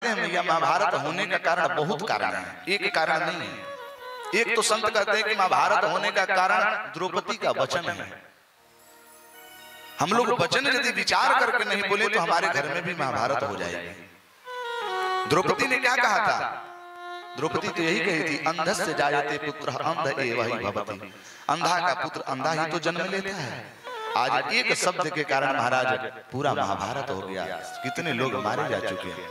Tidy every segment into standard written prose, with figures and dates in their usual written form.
हैं भैया, महाभारत होने का कारण बहुत कारण है, एक कारण नहीं है। एक तो संत कहते हैं कि महाभारत होने का कारण द्रौपदी का वचन है। हम लोग वचन यदि विचार करके नहीं बोले तो हमारे घर में भी महाभारत हो जाएगी। द्रौपदी ने क्या कहा था? द्रौपदी तो यही कही थी, अंधस्य जायते पुत्र अंध एव हि भवति। अंधा का पुत्र अंधा ही तो जन्म लेता है। आज एक शब्द के कारण महाराज पूरा महाभारत हो गया, कितने लोग मारे जा चुके हैं।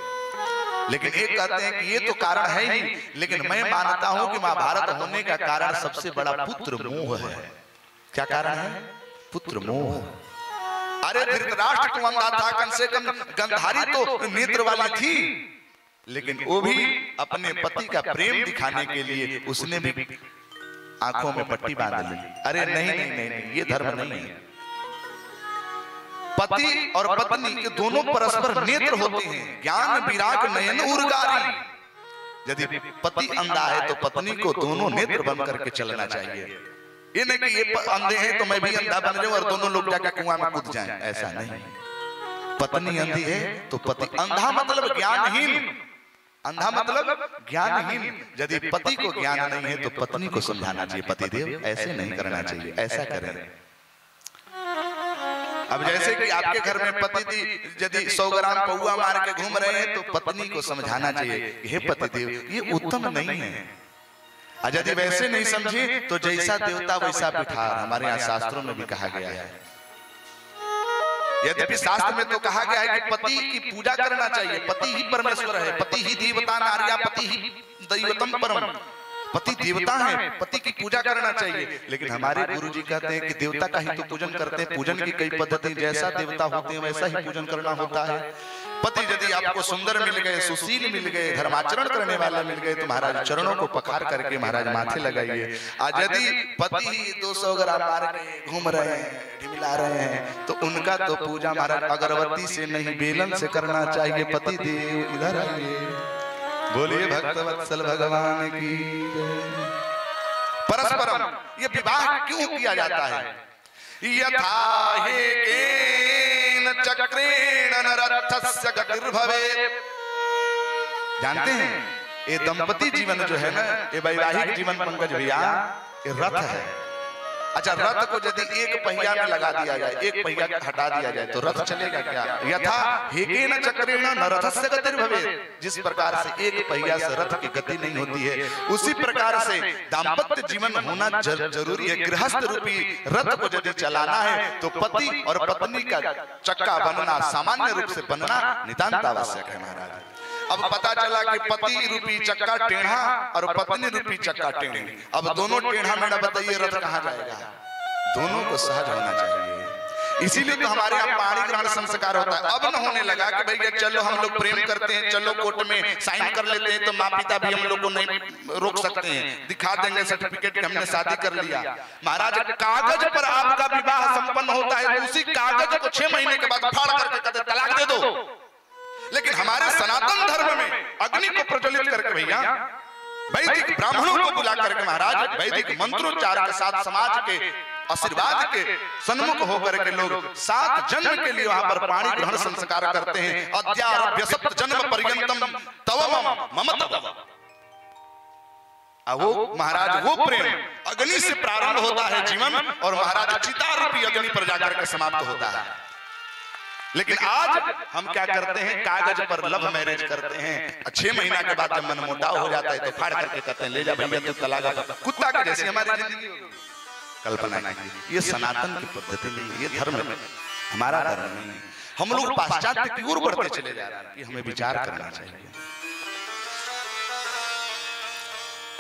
लेकिन एक कहते हैं कि ये तो कारण है ही, लेकिन मैं मानता हूं कि महाभारत होने का कारण सबसे बड़ा पुत्र मोह है। क्या कारण है? पुत्र मोह। अरे धृतराष्ट्र तो अंधा था, कम से कम गंधारी तो नेत्र वाली थी, लेकिन वो भी अपने पति का प्रेम दिखाने के लिए उसने भी आंखों में पट्टी बांध ली। अरे नहीं नहीं नहीं, नहीं, ये धर्म नहीं है। पति और पत्नी के दोनों परस्पर नेत्र होते हैं, ज्ञान विराग नयन उर्गारी। यदि पति अंधा है तो पत्नी को दोनों नेत्र बंद करके चलना चाहिए। ये नहीं कि ये अंधे हैं तो मैं भी अंधा बन जाऊं और दोनों लोग जाकर कुआं में कूद जाएं, ऐसा नहीं। पत्नी अंधी है तो पति अंधा मतलब ज्ञानहीन, अंधा मतलब ज्ञानहीन। यदि पति को ज्ञान नहीं है तो पत्नी को समझाना चाहिए, पतिदेव ऐसे नहीं करना चाहिए, ऐसा करें। अब जैसे कि आपके घर में पति थी यदि 100 ग्राम पौआ मार के घूम रहे हैं तो पत्नी को समझाना चाहिए, हे पतिदेव ये उत्तम नहीं है। यदि वैसे नहीं समझे तो जैसा देवता वैसा पिठार, हमारे यहाँ शास्त्रों में भी कहा गया है। यद्यपि शास्त्र में तो कहा गया है कि पति की पूजा करना चाहिए, पति ही परमेश्वर है, पति ही देवता नार्या पति ही दैवतम परम, पति देवता है, पति की पूजा करना चाहिए। लेकिन हमारे गुरुजी कहते हैं कि देवता का ही तो पूजन करते हैं। पूजन की कई पद्धति, जैसा देवता होते हैं वैसा ही पूजन करना होता है। पति यदि आपको सुंदर मिल गए, सुशील मिल गए, धर्माचरण करने वाले मिल गए तो महाराज चरणों को पखार करके महाराज माथे लगाइए। आज यदि पति ही 200 ग्राम मार के घूम रहे हैं, ढिमिला रहे हैं, तो उनका तो पूजा महाराज अगरबत्ती से नहीं बेलन से करना चाहिए। पति देव इधर आइए, बोलिए भक्तवत्सल भगवान की जय। परस्परम ये विवाह क्यों किया जाता है? यथा हेकेन चक्रेण नरथस्य गतिर्भवेत्। जानते हैं ये दंपति जीवन जो है ना, ये वैवाहिक जीवन पंकज भैया, ये रथ है। अच्छा, रथ को यदि एक पहिया में लगा दिया जाए, एक पहिया हटा दिया जाए तो रथ चलेगा क्या? यथा हेकेन चक्रेण नरथस्य गतिर्भवेत्। जिस प्रकार से एक पहिया से रथ की गति नहीं होती है, उसी प्रकार से दाम्पत्य जीवन होना जरूरी है। गृहस्थ रूपी रथ को यदि चलाना है तो पति और पत्नी का चक्का बनना, सामान्य रूप से बनना नितांत आवश्यक है महाराज। अब पता चला कि पति रूपी चक्का टेढ़ा और पत्नी रूपी चक्का टेढ़ी, अब दोनों टेढ़ा मेढ़ा, बताइए रथ कहाँ जाएगा? दोनों को सहज होना चाहिए। इसीलिए तो हमारे यहाँ पाणी ग्रहण संस्कार होता है। अब न होने लगा कि भैया चलो हम लोग प्रेम करते हैं, चलो कोर्ट में साइन कर लेते हैं तो माँ पिता भी हम लोग को नहीं रोक सकते हैं, दिखा देंगे सर्टिफिकेट कि हमने शादी कर लिया। महाराज कागज पर आपका विवाह संपन्न होता है, उसी कागज को 6 महीने के बाद फाड़ करके कहते तलाक दे दो। लेकिन हमारे सनातन धर्म में अग्नि को प्रज्वलित करके भैया वैदिक ब्राह्मणों को बुला करके महाराज वैदिक मंत्रोच्चार के साथ समाज के आशीर्वाद के सन्मुख होकर के लोग 7 जन्म के लिए वहां पर पाणी ग्रहण संस्कार करते हैं। अद्यारभ्य 7 जन्म पर्यंतम तव मम तव। वो महाराज वो प्रेम अग्नि से प्रारंभ होता है जीवन, और महाराज चिता रूपी अग्नि पर जाकर के समाप्त होता है। लेकिन आज हम क्या करते हैं, कागज पर लव मैरिज करते हैं, 6 महीना के बाद जब मन मोटाव हो जाता है तो फाड़ करके कहते हैं ले जा भैया तू तलाक। कुत्ता के जैसी हमारी जिंदगी कल्पना कीजिए। ये सनातन की पद्धति नहीं, ये धर्म है, हमारा धर्म नहीं है। हम लोग पाश्चात्य की ओर बढ़ते चले जा रहे हैं कि हमें विचार करना चाहिए।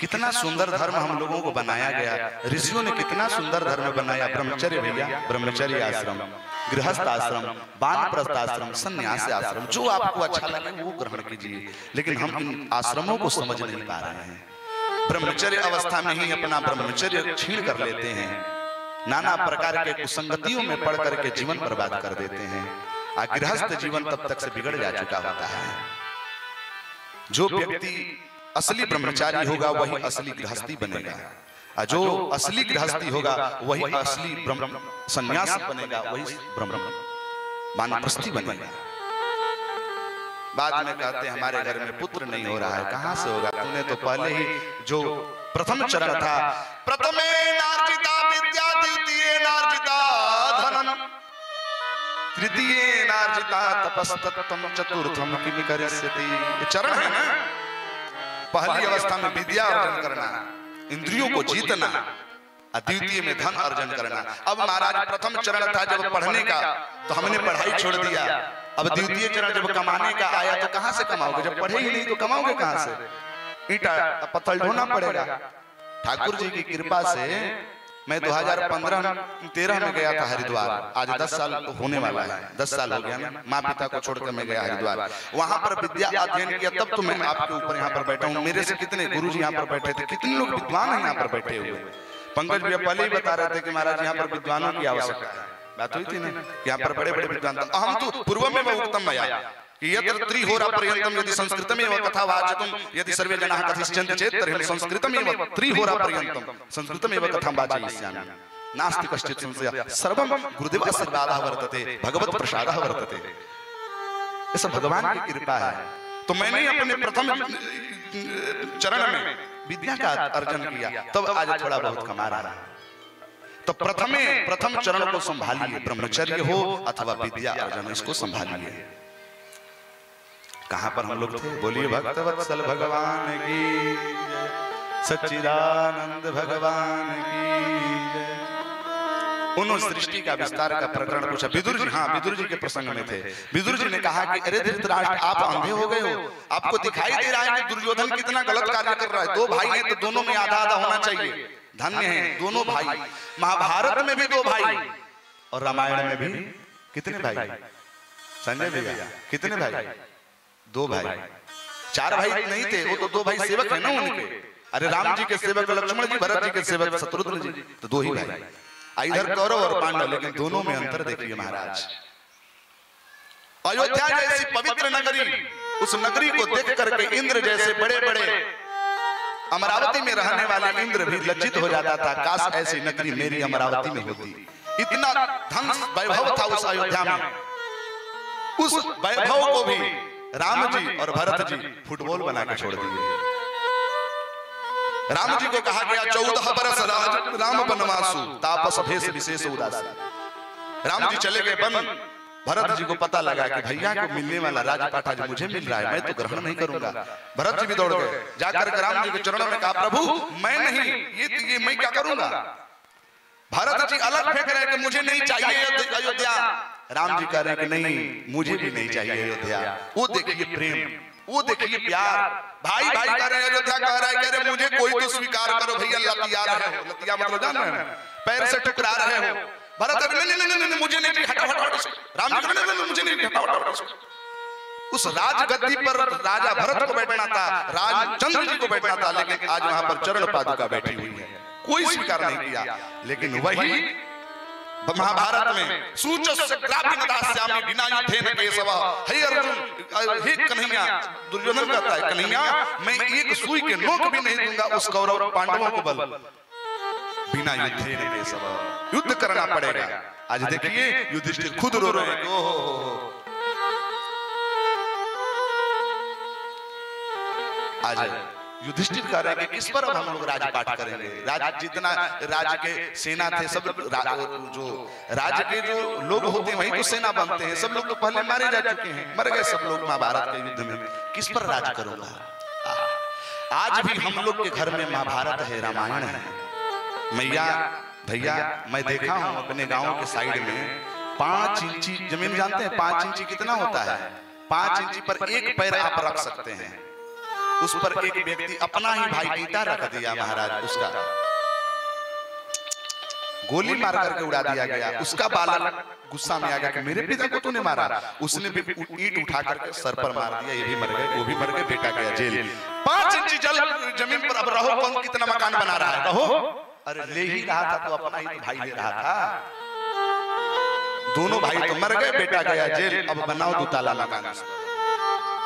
कितना सुंदर धर्म हम लोगों को बनाया गया, ऋषियों ने कितना सुंदर धर्म बनाया। ब्रह्मचर्य भैया, ब्रह्मचर्य आश्रम, गृहस्थ आश्रम, वानप्रस्थ आश्रम, संन्यास आश्रम, जो आपको अच्छा लगे वो ग्रहण कीजिए। लेकिन हम इन आश्रमों को समझ नहीं पा रहे हैं। ब्रह्मचर्य अवस्था में ही अपना ब्रह्मचर्य छीन कर लेते हैं, नाना प्रकार के कुसंगतियों में पड़ करके जीवन बर्बाद कर देते हैं। गृहस्थ जीवन तब तक से बिगड़ जा चुका होता है। जो व्यक्ति असली ब्रह्मचारी होगा वही असली गृहस्थी बनेगा, जो असली गृहस्थी होगा वही असली ब्रह्म सन्यासी बनेगा, वही ब्रह्म वानप्रस्थी बनेगा। बाद में कहते हमारे घर में पुत्र नहीं हो रहा है। कहां से होगा? तूने तो पहले ही जो प्रथम चरण था, प्रथमे नार्जिता विद्या द्वितीये नार्जिता धनम तृतीये नार्जिता तपस्तत्तम चतुर्थम किम करिष्यति। ये चरण है ना, पहली अवस्था में विद्या अर्जन करना, इंद्रियों को जीतना, द्वितीय में धन अर्जन करना। अब महाराज प्रथम चरण था जब पढ़ने का, तो हमने पढ़ाई छोड़ दिया। अब द्वितीय चरण जब कमाने का आया, तो कहां से कमाओगे? जब पढ़े ही नहीं तो कमाओगे कहां से? ईंटा पत्थर ढोना पड़ेगा। ठाकुर जी की कृपा से मैं 2015-13 में गया था हरिद्वार। आज 10 साल होने वाला है, 10 साल हो गया ना, माँ पिता को छोड़कर मैं गया हरिद्वार। वहां पर विद्या अध्ययन किया, तब तो मैं आपके ऊपर यहाँ पर बैठा हूँ। मेरे से कितने गुरु जी यहाँ पर बैठे थे, कितने लोग विद्वान हैं यहाँ पर बैठे हुए। पंकज भैया पहले ही बता रहे थे कि महाराज यहाँ पर विद्वानों की आवश्यकता है। बात हुई थी ना, यहाँ पर बड़े बड़े विद्वान। हम तो पूर्व में उत्तम मया कि यत्र त्रिहोरा पर्यंतम यदि संस्कृतमेव कथा वाचतुम यदि सर्वे जनाः कथिष्यन्ति चेत् तर्हि संस्कृतमेव त्रिहोरा पर्यंतम संस्कृतमेव कथां वाचयिष्यामि नास्ति कश्चित् संशयः सर्वं गुरुदेवः सर्वादः वर्तते भगवत प्रसादः वर्तते। ये सब भगवान की कृपा है। तो मैंने अपने प्रथम चरण में विद्या का अर्जन किया, तब आज थोड़ा बहुत कमा रहा है। तो प्रथम चरण को संभालिए, ब्रह्मचर्य हो अथवा विद्या अर्जन, इसको संभालिए। कहां पर हम लोग थे? बोलिए भक्त वत्सल भगवान की जय, सच्चिदानंद भगवान की जय। उन्होंने सृष्टि का विस्तार का प्रकरण पूछा। विदुर जी, हाँ विदुर जी के प्रसंग में थे। विदुर जी ने कहा कि अरे धृतराष्ट्र, आप अंधे हो गए हो, आपको दिखाई दे रहा है कि दुर्योधन कितना गलत कार्य कर रहा है। 2 भाई हैं तो दोनों में आधा आधा होना चाहिए। धन्य हैं दोनों भाई। महाभारत में भी 2 भाई और रामायण में भी कितने भाई? संजय भैया कितने भाई? 2 भाई। 4 भाई नहीं थे, वो तो 2 भाई सेवक है ना उनके। अरे राम जी के सेवक लक्ष्मण जी, भरत जी के सेवक शत्रुघ्न जी, तो 2 ही भाई। इधर कौरव और पांडव, लेकिन दोनों में अंतर देखिए महाराज। अयोध्या जैसी पवित्र नगरी, उस नगरी को देख करके इंद्र जैसे बड़े बड़े अमरावती में रहने वाले इंद्र भी लज्जित हो जाता था। काश ऐसी नगरी मेरी अमरावती में होती। इतना धन वैभव था उस अयोध्या में। उस वैभव को भी राम जी और भरत जी फुटबॉल बना के छोड़ दिए। राम जी को कहा गया 14 बरस राम बनवासु तापस भेष विशेष उदासी। राम जी चले गए वन। भरत जी को पता लगा कि भैया को मिलने वाला राजपाट आज मुझे मिल रहा है, मैं तो ग्रहण नहीं करूंगा। भरत जी भी दौड़ गए, जाकर राम जी के चरणों में कहा प्रभु मैं नहीं, ये मैं क्या करूंगा? भरत जी अलग फेंक रहे कि मुझे नहीं चाहिए अयोध्या। राम जी कह रहे हैं कि नहीं मुझे भी नहीं चाहिए अयोध्या। वो देखिए प्रेम, वो देखिए प्यार। भाई भाई कह रहे हैं, अयोध्या कह रहा है कह रहे मुझे कोई तो स्वीकार करो भैया, लतिया रहे हो। लतिया मतलब जान रहे हैं, पैर से टुकरा रहे हो। भरत नहीं मुझे नहीं, हटाओ हटाओ। राम जी नहीं मुझे नहीं, हटाओ हटाओ। उस राजगद्दी पर राजा भरत को बैठना था, राजचंद्र जी को बैठना था, लेकिन आज वहां पर चरण पादुका बैठी हुई है, कोई स्वीकार नहीं किया। लेकिन वही महाभारत में सूचस्य ग्राव्यनदास्यामि बिना युद्धेन केशव, हे अर्जुन हे कन्हैया, दुर्योधन कहता है कन्हैया मैं एक सुई के नोक भी नहीं दूंगा उस कौरव पांडवों को बल बिना युद्धेन केशव। युद्ध करना पड़ेगा। आज देखिए युधिष्ठिर खुद रो रहे हैं। आज युधिष्ठिर कह रहे हैं कि किस पर अब हम लोग राजपाट करेंगे। राज जितना राज्य के सेना थे, सब जो राज्य के जो लोग होते हैं वही तो सेना बनते हैं। सब लोग तो पहले मारे जा चुके हैं, मर गए सब लोग महाभारत के युद्ध में। किस पर राज करूंगा? आज भी हम लोग के घर में महाभारत है, रामायण है। मैया भैया मैं देखा हूं अपने गांव के साइड में 5 इंची जमीन, जानते हैं 5 इंची कितना होता है? 5 इंची पर एक पैर आप रख सकते हैं। उस पर एक व्यक्ति अपना ही भाई ईटा रख दिया महाराज, उसका गोली मार करके उड़ा दिया गया। उसका बालक गुस्सा में आ गया कि मेरे पिता को तूने मारा। उसने भी ईंट उठा करके सर पर मार दिया, ये भी मर गए, वो भी मर गए, बेटा गया जेल। 5 इंची जमीन पर अब रहो, कौन कितना मकान बना रहा है कहो? अरे ले ही रहा था तो अपना ही तो भाई ले रहा था। दोनों भाई तो मर गए, बेटा गया जेल, अब बनाओ 2 ताला मकान।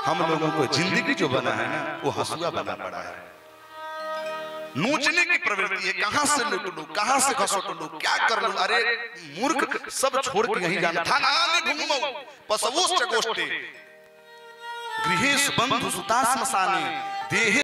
हम लोगों को जिंदगी जो बना है ना वो हंसुआ बना पड़ा है। नोचने की प्रवृत्ति है, कहां से लूट लूं, कहां से घसोट लूं, क्या कर लूं। अरे मूर्ख, सब छोड़ के यहीं जाना था ना। गृहेषु बंधु सुता श्मशाने देहे